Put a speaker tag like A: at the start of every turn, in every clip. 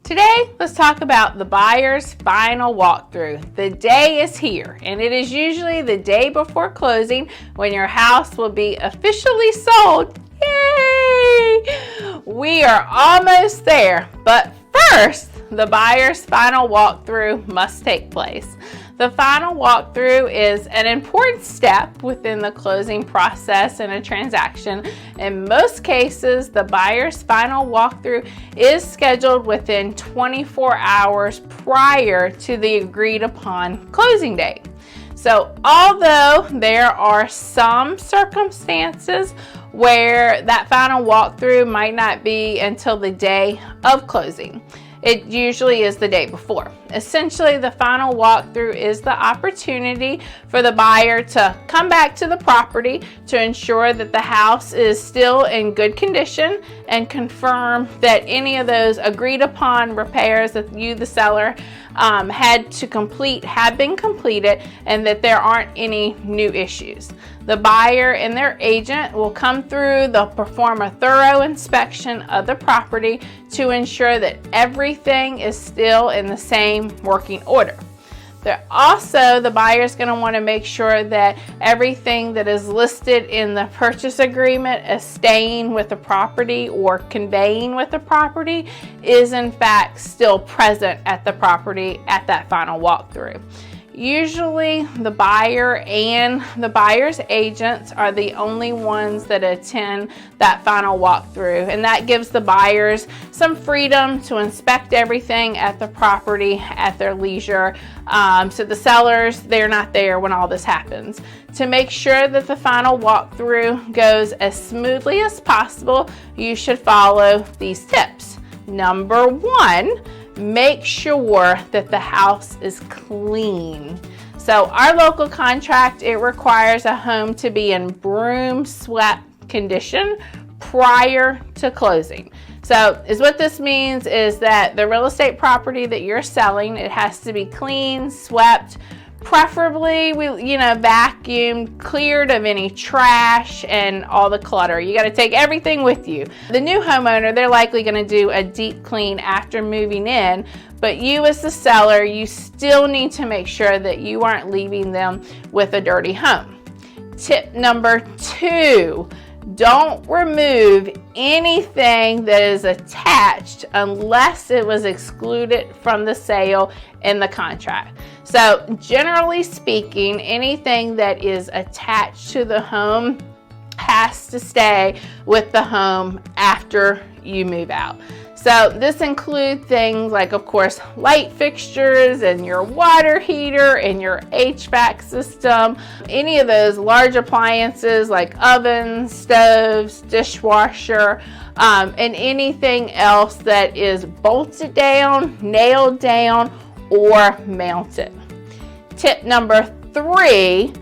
A: Today, let's talk about the buyer's final walkthrough. The day is here, and it is usually the day before closing when your house will be officially sold. Yay! We are almost there, but first, the buyer's final walkthrough must take place. The final walkthrough is an important step within the closing process in a transaction. In most cases, the buyer's final walkthrough is scheduled within 24 hours prior to the agreed upon closing date. So, although there are some circumstances where that final walkthrough might not be until the day of closing, it usually is the day before. Essentially, the final walkthrough is the opportunity for the buyer to come back to the property to ensure that the house is still in good condition and confirm that any of those agreed upon repairs that you, the seller, had to complete have been completed and that there aren't any new issues. The buyer and their agent will come through, they'll perform a thorough inspection of the property to ensure that everything is still in the same working order. The buyer is going to want to make sure that everything that is listed in the purchase agreement as staying with the property or conveying with the property is in fact still present at the property at that final walkthrough. Usually the buyer and the buyer's agents are the only ones that attend that final walkthrough, and that gives the buyers some freedom to inspect everything at the property at their leisure. So the sellers, they're not there when all this happens. To make sure that the final walkthrough goes as smoothly as possible, you should follow these tips. Number one, make sure that the house is clean. So our local contract, it requires a home to be in broom swept condition prior to closing. So what this means is that the real estate property that you're selling, it has to be clean, swept, preferably vacuumed, cleared of any trash and all the clutter. You got to take everything with you. The new homeowner, they're likely going to do a deep clean after moving in, but you as the seller, you still need to make sure that you aren't leaving them with a dirty home. Tip number 2, don't remove anything that is attached unless it was excluded from the sale in the contract. So generally speaking, anything that is attached to the home has to stay with the home after you move out. So this includes things like, of course, light fixtures and your water heater and your HVAC system, any of those large appliances like ovens, stoves, dishwasher, and anything else that is bolted down, nailed down, or mounted. Tip number 3,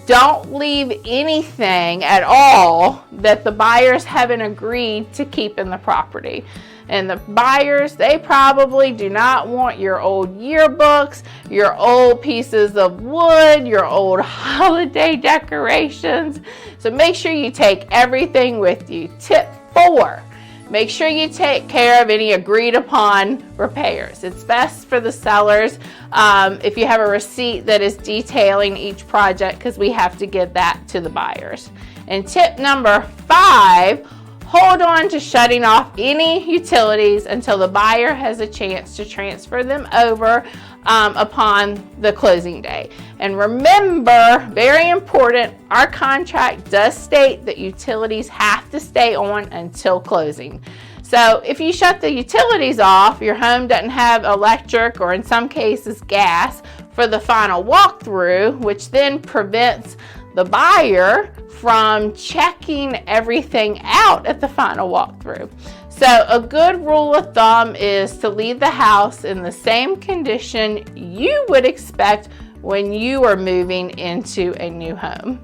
A: don't leave anything at all that the buyers haven't agreed to keep in the property. And the buyers, they probably do not want your old yearbooks, your old pieces of wood, your old holiday decorations. So make sure you take everything with you. Tip 4, make sure you take care of any agreed upon repairs. It's best for the sellers if you have a receipt that is detailing each project, because we have to give that to the buyers. And tip number 5, hold on to shutting off any utilities until the buyer has a chance to transfer them over upon the closing day. And remember, very important, our contract does state that utilities have to stay on until closing. So if you shut the utilities off, your home doesn't have electric or in some cases gas for the final walkthrough, which then prevents the buyer from checking everything out at the final walkthrough. So a good rule of thumb is to leave the house in the same condition you would expect when you are moving into a new home.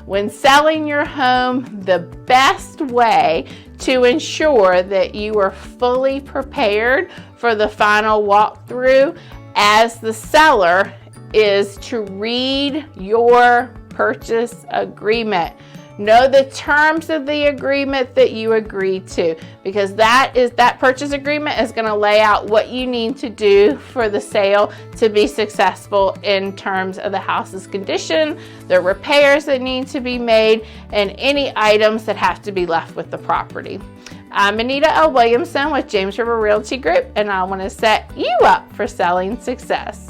A: When selling your home, the best way to ensure that you are fully prepared for the final walkthrough as the seller is to read your purchase agreement. Know the terms of the agreement that you agreed to, because that purchase agreement is going to lay out what you need to do for the sale to be successful in terms of the house's condition, the repairs that need to be made, and any items that have to be left with the property. I'm Anita L. Williamson with James River Realty Group, and I want to set you up for selling success.